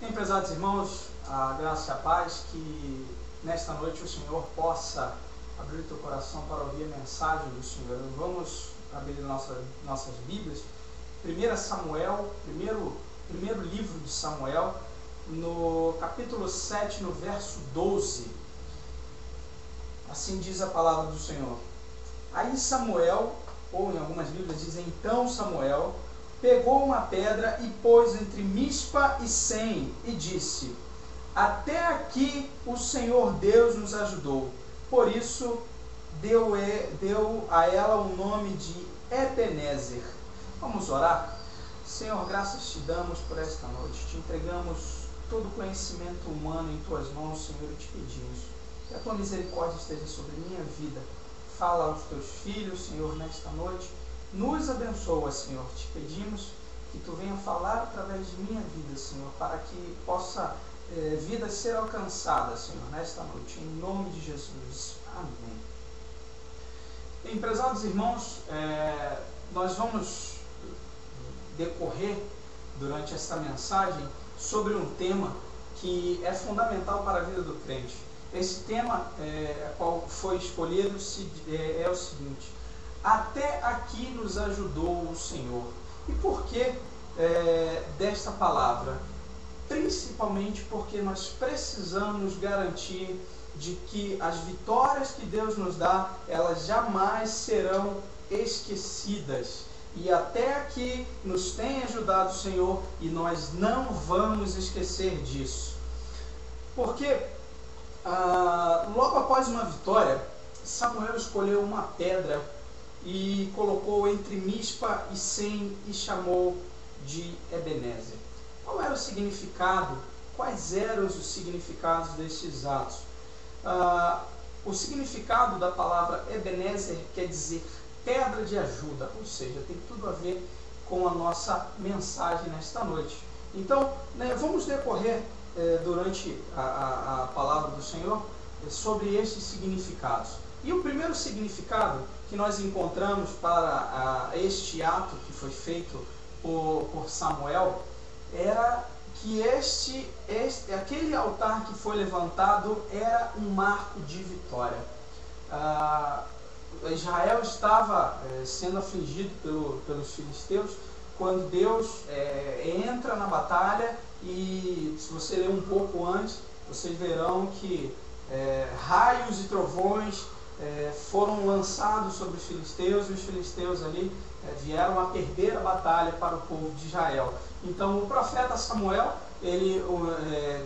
Bem, prezados irmãos, a graça e a paz, que nesta noite o Senhor possa abrir o teu coração para ouvir a mensagem do Senhor. Vamos abrir nossas Bíblias. 1 Samuel, primeiro livro de Samuel, no capítulo 7, no verso 12. Assim diz a palavra do Senhor. Aí Samuel, ou em algumas Bíblias dizem então Samuel, pegou uma pedra e pôs entre Mispa e Sem, e disse: até aqui o Senhor Deus nos ajudou. Por isso deu a ela o nome de Ebenezer. Vamos orar? Senhor, graças te damos por esta noite. Te entregamos todo o conhecimento humano em tuas mãos, Senhor, e te pedimos que a tua misericórdia esteja sobre minha vida. Fala aos teus filhos, Senhor, nesta noite. Nos abençoa, Senhor. Te pedimos que tu venha falar através de minha vida, Senhor, para que possa vida ser alcançada, Senhor, nesta noite. Em nome de Jesus. Amém. Bem, prezados irmãos, nós vamos decorrer durante esta mensagem sobre um tema que é fundamental para a vida do crente. Esse tema, qual foi escolhido, é o seguinte: até aqui nos ajudou o Senhor. E por que desta palavra? Principalmente porque nós precisamos garantir de que as vitórias que Deus nos dá, elas jamais serão esquecidas. E até aqui nos tem ajudado o Senhor e nós não vamos esquecer disso. Porque logo após uma vitória, Samuel escolheu uma pedra e colocou entre Mispa e Sem e chamou de Ebenezer. Qual era o significado? Quais eram os significados destes atos? O significado da palavra Ebenezer quer dizer pedra de ajuda, ou seja, tem tudo a ver com a nossa mensagem nesta noite. Então, vamos decorrer durante a palavra do Senhor sobre estes significados. E o primeiro significado que nós encontramos para este ato que foi feito por Samuel era que aquele altar que foi levantado era um marco de vitória. Israel estava sendo afligido pelos filisteus quando Deus entra na batalha, e se você ler um pouco antes, vocês verão que raios e trovões foram lançados sobre os filisteus, e os filisteus ali vieram a perder a batalha para o povo de Israel. Então o profeta Samuel, ele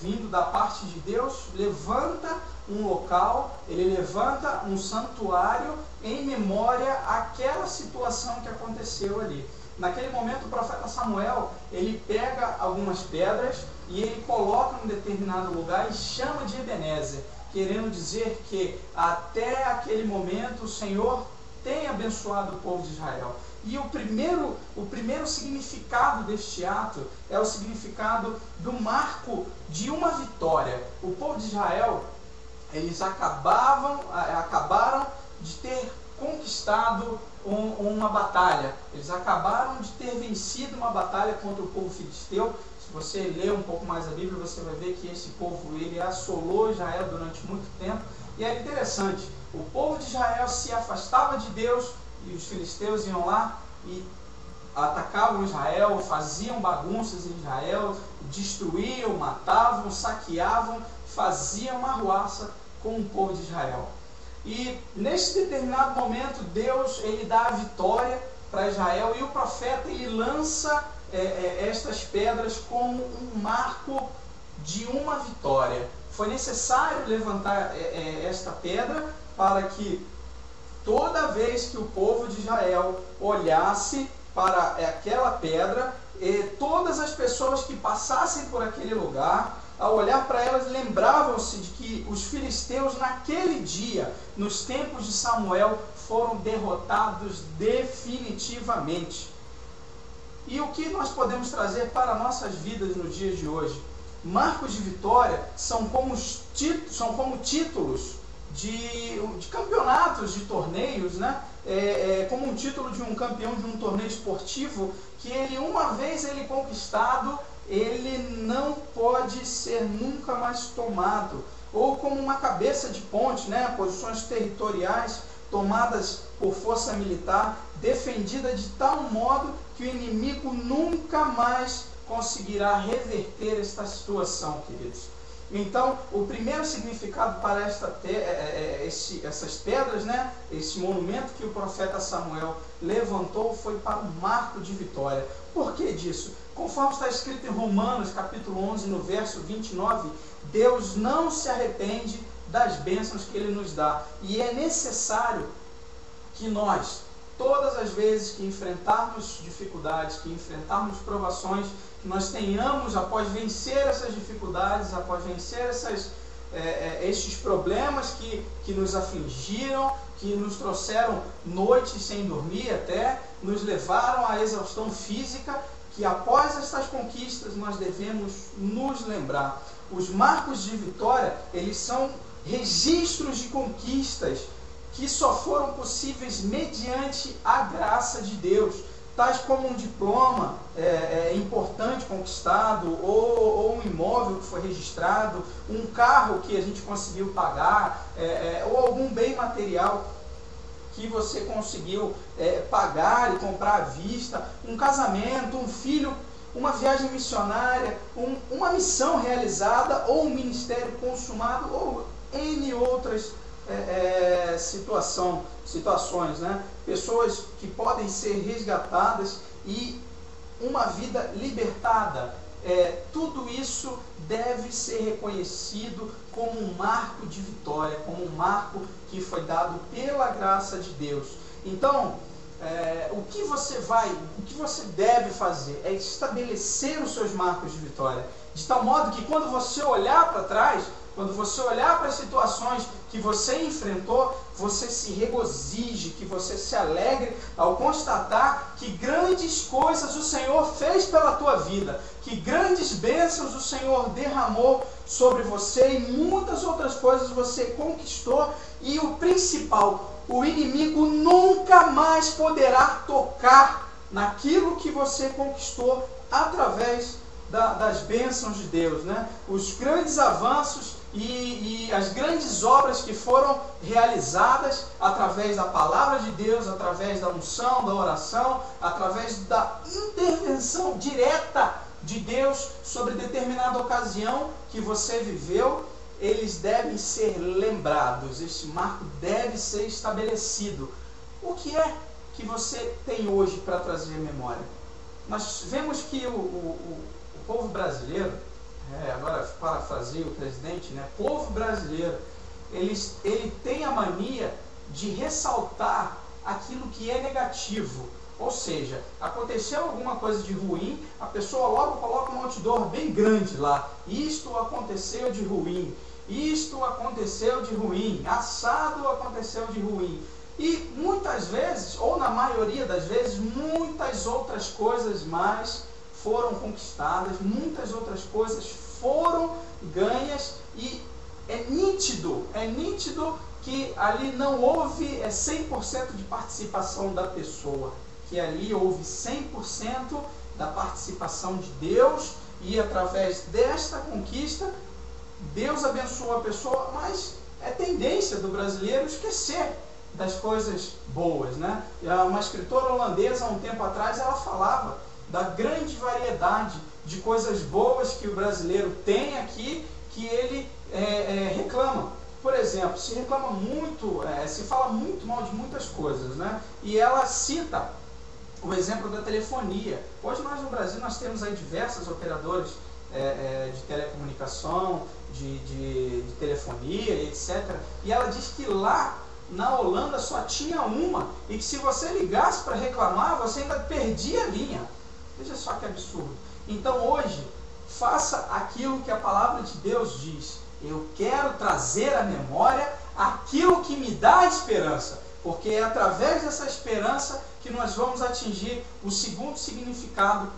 vindo da parte de Deus, levanta um local, ele levanta um santuário em memória àquela situação que aconteceu ali. Naquele momento o profeta Samuel, ele pega algumas pedras e ele coloca em um determinado lugar e chama de Ebenezer, querendo dizer que até aquele momento o Senhor tem abençoado o povo de Israel. E o primeiro significado deste ato é o significado do marco de uma vitória. O povo de Israel, eles acabaram de ter conquistado uma batalha. Eles acabaram de ter vencido uma batalha contra o povo filisteu. Se você ler um pouco mais a Bíblia, você vai ver que esse povo, ele assolou Israel durante muito tempo. E é interessante, o povo de Israel se afastava de Deus e os filisteus iam lá e atacavam Israel, faziam bagunças em Israel, destruíam, matavam, saqueavam, faziam arruaça com o povo de Israel. E nesse determinado momento, Deus, ele dá a vitória para Israel, e o profeta, ele lança estas pedras como um marco de uma vitória. Foi necessário levantar esta pedra para que toda vez que o povo de Israel olhasse para aquela pedra, todas as pessoas que passassem por aquele lugar, ao olhar para elas, lembravam-se de que os filisteus naquele dia, nos tempos de Samuel, foram derrotados definitivamente. E o que nós podemos trazer para nossas vidas nos dias de hoje? Marcos de vitória são como títulos de campeonatos, de torneios, né? Como um título de um campeão de um torneio esportivo, que ele, uma vez ele conquistado, ele não pode ser nunca mais tomado, ou como uma cabeça de ponte, né? Posições territoriais tomadas por força militar, defendida de tal modo que o inimigo nunca mais conseguirá reverter esta situação, queridos. Então, o primeiro significado para essas pedras, né, esse monumento que o profeta Samuel levantou, foi para um marco de vitória. Por que disso? Conforme está escrito em Romanos, capítulo 11, no verso 29, Deus não se arrepende das bênçãos que Ele nos dá. E é necessário que nós, todas as vezes que enfrentarmos dificuldades, que enfrentarmos provações, que nós tenhamos, após vencer essas dificuldades, após vencer esses problemas que nos afligiram, que nos trouxeram noites sem dormir até, nos levaram à exaustão física, que após estas conquistas nós devemos nos lembrar. Os marcos de vitória, eles são registros de conquistas que só foram possíveis mediante a graça de Deus, tais como um diploma importante conquistado, ou um imóvel que foi registrado, um carro que a gente conseguiu pagar, ou algum bem material que você conseguiu pagar e comprar à vista, um casamento, um filho, uma viagem missionária, uma missão realizada, ou um ministério consumado, ou N outras situações, né? Pessoas que podem ser resgatadas e uma vida libertada. Tudo isso deve ser reconhecido como um marco de vitória, como um marco que foi dado pela graça de Deus. Então, o que você deve fazer é estabelecer os seus marcos de vitória, de tal modo que quando você olhar para trás, quando você olhar para as situações que você enfrentou, você se regozije, que você se alegre ao constatar que grandes coisas o Senhor fez pela tua vida, que grandes bênçãos o Senhor derramou sobre você e muitas outras coisas você conquistou. E o principal, o inimigo nunca mais poderá tocar naquilo que você conquistou através das bênçãos de Deus, né? Os grandes avanços e as grandes obras que foram realizadas através da palavra de Deus, através da unção, da oração, através da intervenção direta de Deus sobre determinada ocasião que você viveu, eles devem ser lembrados, este marco deve ser estabelecido. O que é que você tem hoje para trazer memória? Nós vemos que o povo brasileiro, agora parafraseio o presidente, né? O povo brasileiro, ele tem a mania de ressaltar aquilo que é negativo. Ou seja, aconteceu alguma coisa de ruim, a pessoa logo coloca um outdoor bem grande lá. Isto aconteceu de ruim, isto aconteceu de ruim, assado aconteceu de ruim. E muitas vezes, ou na maioria das vezes, muitas outras coisas mais foram conquistadas, muitas outras coisas foram ganhas, e é nítido que ali não houve 100% de participação da pessoa, que ali houve 100% da participação de Deus, e através desta conquista, Deus abençoou a pessoa, mas é tendência do brasileiro esquecer das coisas boas, né? Uma escritora holandesa, há um tempo atrás, ela falava da grande variedade de coisas boas que o brasileiro tem aqui, que ele reclama. Por exemplo, se reclama muito, se fala muito mal de muitas coisas, né? E ela cita o exemplo da telefonia. Hoje nós no Brasil nós temos aí diversas operadoras de telecomunicação, de telefonia, etc. E ela diz que lá na Holanda só tinha uma, e que se você ligasse para reclamar, você ainda perdia a linha. Veja só que absurdo. Então hoje, faça aquilo que a palavra de Deus diz. Eu quero trazer à memória aquilo que me dá esperança, porque é através dessa esperança que nós vamos atingir o segundo significado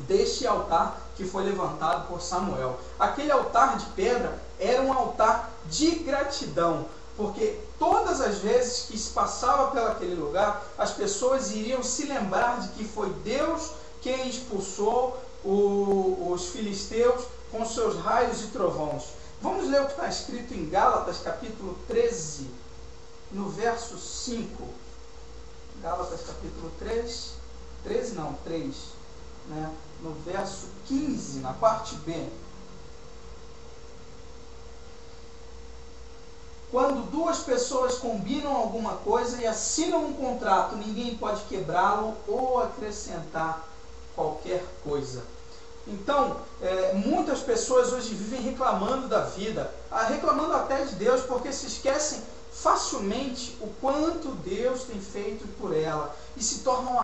deste altar que foi levantado por Samuel. Aquele altar de pedra era um altar de gratidão, porque todas as vezes que se passava pelaquele lugar, as pessoas iriam se lembrar de que foi Deus quem expulsou os filisteus com seus raios e trovões. Vamos ler o que está escrito em Gálatas capítulo 13, no verso 5. Gálatas capítulo 3, 3, né? No verso 15, na parte B. Quando duas pessoas combinam alguma coisa e assinam um contrato, ninguém pode quebrá-lo ou acrescentar qualquer coisa. Então, muitas pessoas hoje vivem reclamando da vida, reclamando até de Deus, porque se esquecem facilmente o quanto Deus tem feito por ela e se tornam